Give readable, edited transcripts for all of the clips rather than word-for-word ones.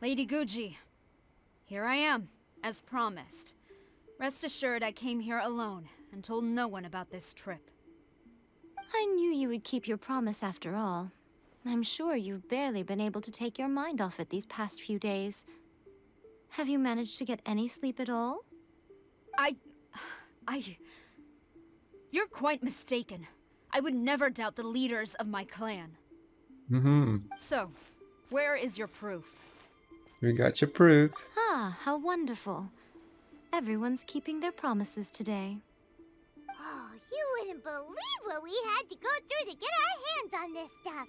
Lady Guji, here I am, as promised. Rest assured I came here alone and told no one about this trip. I knew you would keep your promise after all. I'm sure you've barely been able to take your mind off it these past few days. Have you managed to get any sleep at all? You're quite mistaken. I would never doubt the leaders of my clan. So, where is your proof? We got your proof. Ah, how wonderful. Everyone's keeping their promises today. Oh, you wouldn't believe what we had to go through to get our hands on this stuff.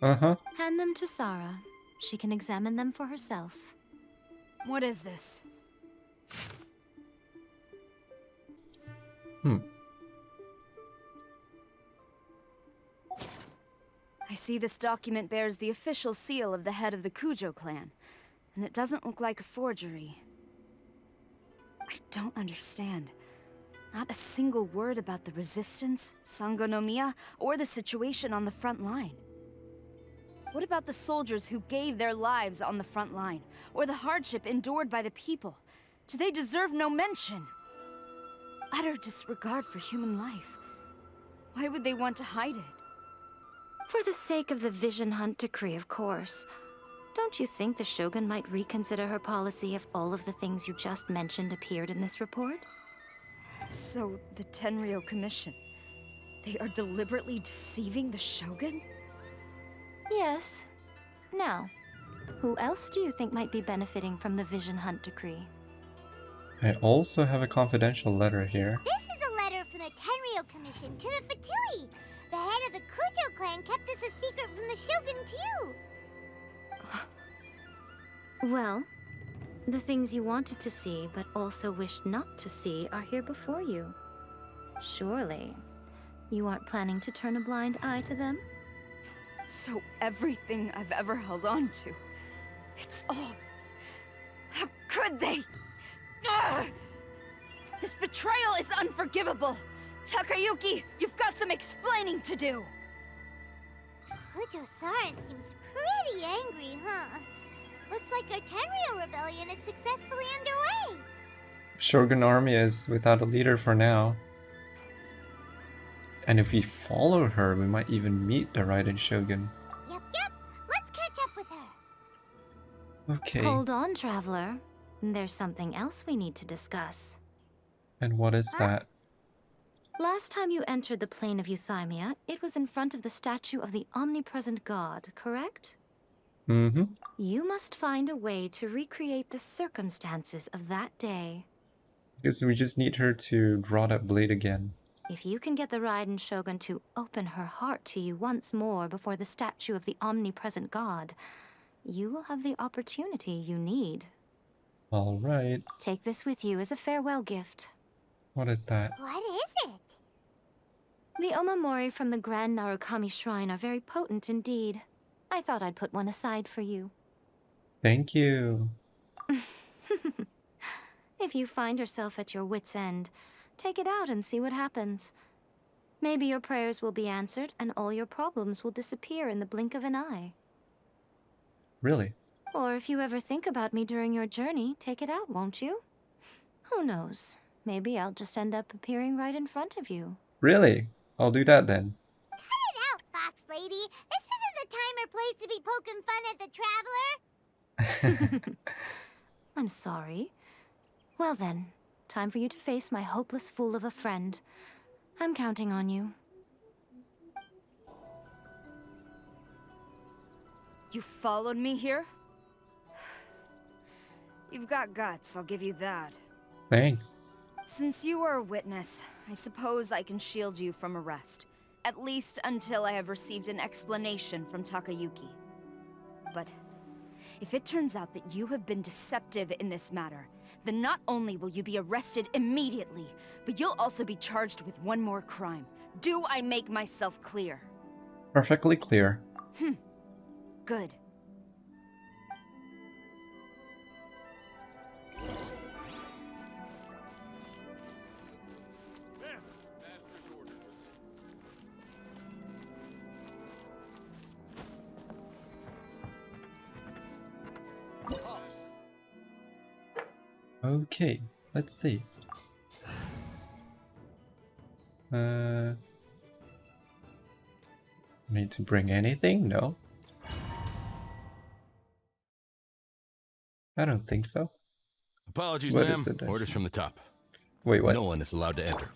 Uh-huh. Hand them to Sarah. She can examine them for herself. What is this? I see this document bears the official seal of the head of the Kujou clan, and it doesn't look like a forgery. I don't understand. Not a single word about the resistance, Sangonomiya, or the situation on the front line. What about the soldiers who gave their lives on the front line, or the hardship endured by the people? Do they deserve no mention? Utter disregard for human life. Why would they want to hide it? For the sake of the Vision Hunt decree, of course. Don't you think the Shogun might reconsider her policy if all of the things you just mentioned appeared in this report? So, the Tenryou Commission, they are deliberately deceiving the Shogun? Yes. Now, who else do you think might be benefiting from the Vision Hunt decree? I also have a confidential letter here. This is a letter from the Tenryou Commission to the Fatui. The head of the Kujou clan kept this a secret from the Shogun, too. Well, the things you wanted to see but also wished not to see are here before you. Surely, you aren't planning to turn a blind eye to them? So everything I've ever held on to, it's all... How could they? Ugh! This betrayal is unforgivable! Takayuki, you've got some explaining to do! Kujou-san seems pretty angry, huh? Looks like our Tenryou rebellion is successfully underway. Shogun army is without a leader for now. And if we follow her, we might even meet the Raiden Shogun. Yep. Let's catch up with her. Okay. Hold on, traveler. There's something else we need to discuss. And what is that? Last time you entered the plane of Euthymia, it was in front of the statue of the omnipresent god, correct? Mm-hmm. You must find a way to recreate the circumstances of that day. Because we just need her to draw that blade again. If you can get the Raiden Shogun to open her heart to you once more before the statue of the omnipresent god, you will have the opportunity you need. Alright. Take this with you as a farewell gift. What is that? What is it? The omamori from the Grand Narukami Shrine are very potent indeed. I thought I'd put one aside for you. Thank you. If you find yourself at your wit's end, take it out and see what happens. Maybe your prayers will be answered and all your problems will disappear in the blink of an eye. Really? Or if you ever think about me during your journey, take it out, won't you? Who knows? Maybe I'll just end up appearing right in front of you. Really? I'll do that then. Cut it out, Fox Lady. This isn't the time or place to be poking fun at the traveler. I'm sorry. Well then, time for you to face my hopeless fool of a friend. I'm counting on you. You followed me here? You've got guts, I'll give you that. Thanks. Since you are a witness, I suppose I can shield you from arrest. At least until I have received an explanation from Takayuki. But if it turns out that you have been deceptive in this matter, then not only will you be arrested immediately, but you'll also be charged with one more crime. Do I make myself clear? Perfectly clear. Good. Okay, let's see. Need to bring anything? No. I don't think so. Apologies, What ma'am. is it, Orders from the top. Wait, what? No one is allowed to enter.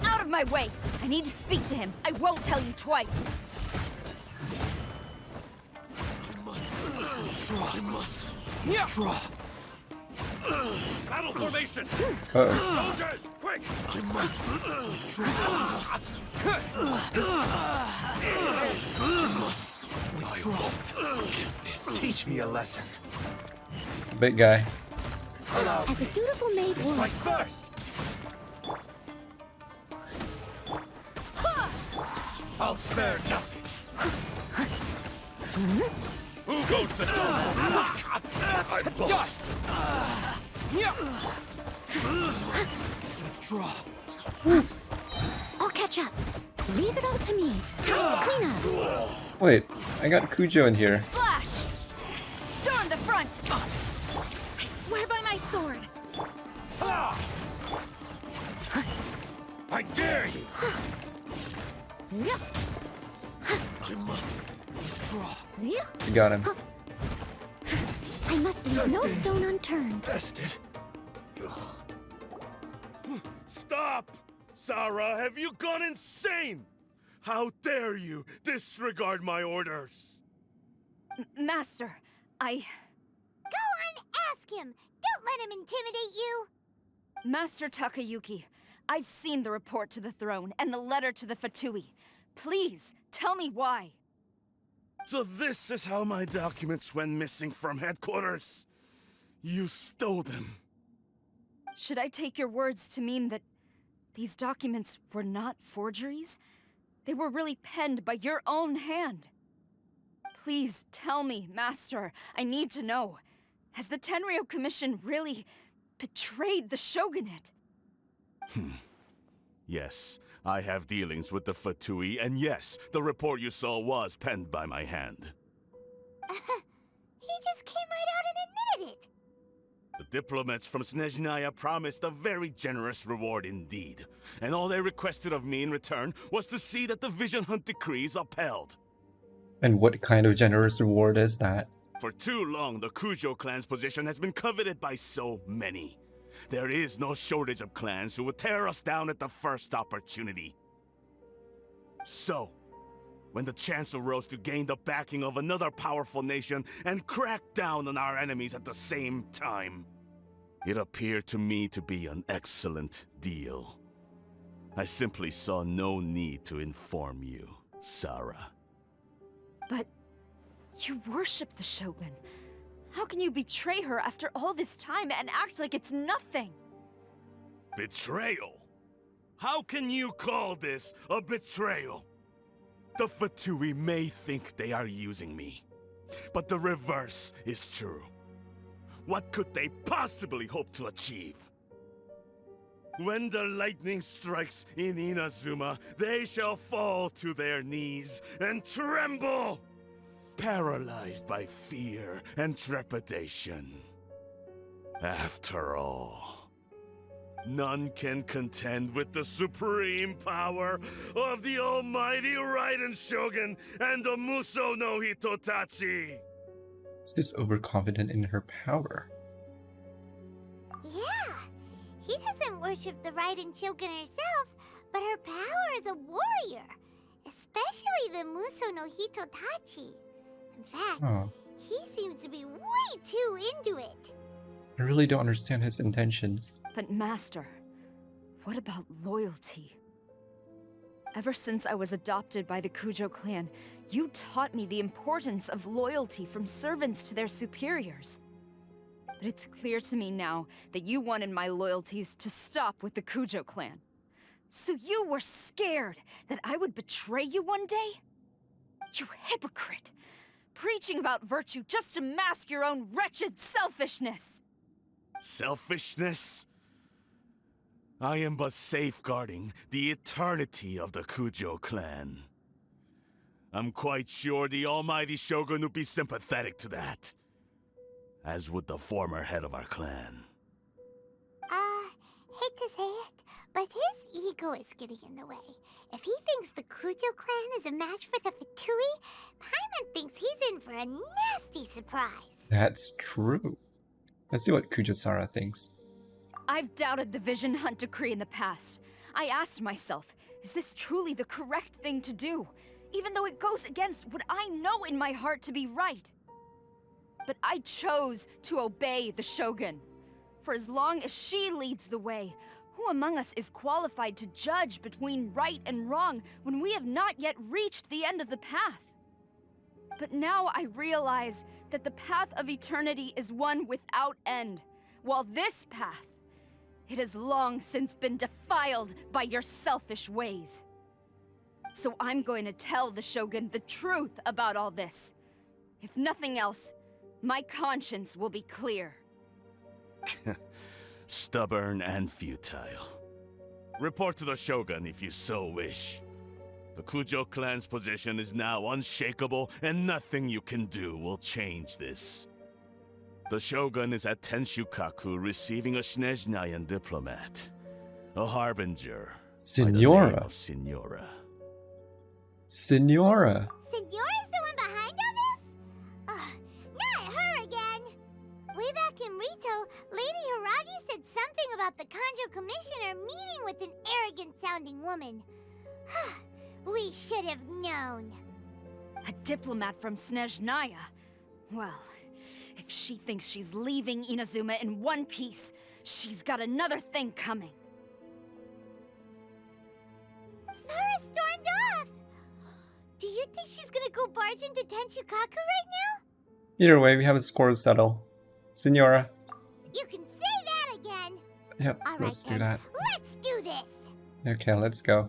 Out of my way! I need to speak to him. I won't tell you twice. I must withdraw. Battle formation! Uh-oh. Soldiers, quick! I must withdraw. Teach me a lesson. Big guy. As a dutiful maid would. Strike first. I'll spare nothing. Who goes to the top? Dust. Withdraw. I'll catch up. Leave it all to me. Time to clean up. Wait, I got Kujou in here. Flash! Storm the front! I swear by my sword! I dare you. I must withdraw. You got him. I must leave no stone unturned. Bested. Stop! Sarah, have you gone insane? How dare you disregard my orders? Master, Go on, ask him. Don't let him intimidate you. Master Takayuki, I've seen the report to the throne and the letter to the Fatui. Please, tell me why. So this is how my documents went missing from headquarters. You stole them. Should I take your words to mean that these documents were not forgeries? They were really penned by your own hand. Please tell me, Master. I need to know. Has the Tenryou Commission really betrayed the shogunate? Yes, I have dealings with the Fatui, and yes, the report you saw was penned by my hand. He just came right out and admitted it. The diplomats from Snezhnaya promised a very generous reward indeed, and all they requested of me in return was to see that the Vision Hunt decrees upheld. And what kind of generous reward is that? For too long, the Kujou clan's position has been coveted by so many. There is no shortage of clans who would tear us down at the first opportunity. So, when the chance arose to gain the backing of another powerful nation and crack down on our enemies at the same time, it appeared to me to be an excellent deal. I simply saw no need to inform you, Sarah. But you worship the Shogun. How can you betray her after all this time and act like it's nothing? Betrayal? How can you call this a betrayal? The Fatui may think they are using me, but the reverse is true. What could they possibly hope to achieve? When the lightning strikes in Inazuma, they shall fall to their knees and tremble, paralyzed by fear and trepidation. After all, none can contend with the supreme power of the almighty Raiden Shogun and the Muso no Hitotachi. She's overconfident in her power. Yeah, he doesn't worship the Raiden Shogun herself, but her power as a warrior, especially the Muso no Hitotachi. In fact, Oh, he seems to be way too into it. I really don't understand his intentions. But Master, what about loyalty? Ever since I was adopted by the Kujou clan, you taught me the importance of loyalty from servants to their superiors. But it's clear to me now that you wanted my loyalties to stop with the Kujou clan. So you were scared that I would betray you one day? You hypocrite! Preaching about virtue just to mask your own wretched selfishness! Selfishness? I am but safeguarding the eternity of the Kujou clan. I'm quite sure the almighty Shogun would be sympathetic to that, as would the former head of our clan. hate to say it, but his ego is getting in the way. If he thinks the Kujou clan is a match for the Fatui, Paimon thinks he's in for a nasty surprise. That's true. Let's see what Kujou-Sara thinks. I've doubted the Vision Hunt decree in the past. I asked myself, is this truly the correct thing to do? Even though it goes against what I know in my heart to be right. But I chose to obey the Shogun. For as long as she leads the way, who among us is qualified to judge between right and wrong when we have not yet reached the end of the path? But now I realize that the path of eternity is one without end, while this path, it has long since been defiled by your selfish ways. So I'm going to tell the Shogun the truth about all this. If nothing else, my conscience will be clear. Stubborn and futile. Report to the Shogun if you so wish. The Kujou clan's position is now unshakable, and nothing you can do will change this. The Shogun is at Tenshukaku receiving a Snezhnayan diplomat. A harbinger. Signora. By the name of Signora. Signora. Signora's the one behind all this? Ugh, not her again. Way back in Rito, Lady Hiragi said something about the Kanjo Commissioner meeting with an arrogant-sounding woman. We should have known. A diplomat from Snezhnaya? Well, if she thinks she's leaving Inazuma in one piece, she's got another thing coming. Sara stormed off! Do you think she's gonna go barge into Tenshukaku right now? Either way, we have a score to settle. Signora. You can say that again! Yep, All right, let's do then. that. Let's do this! Okay, let's go.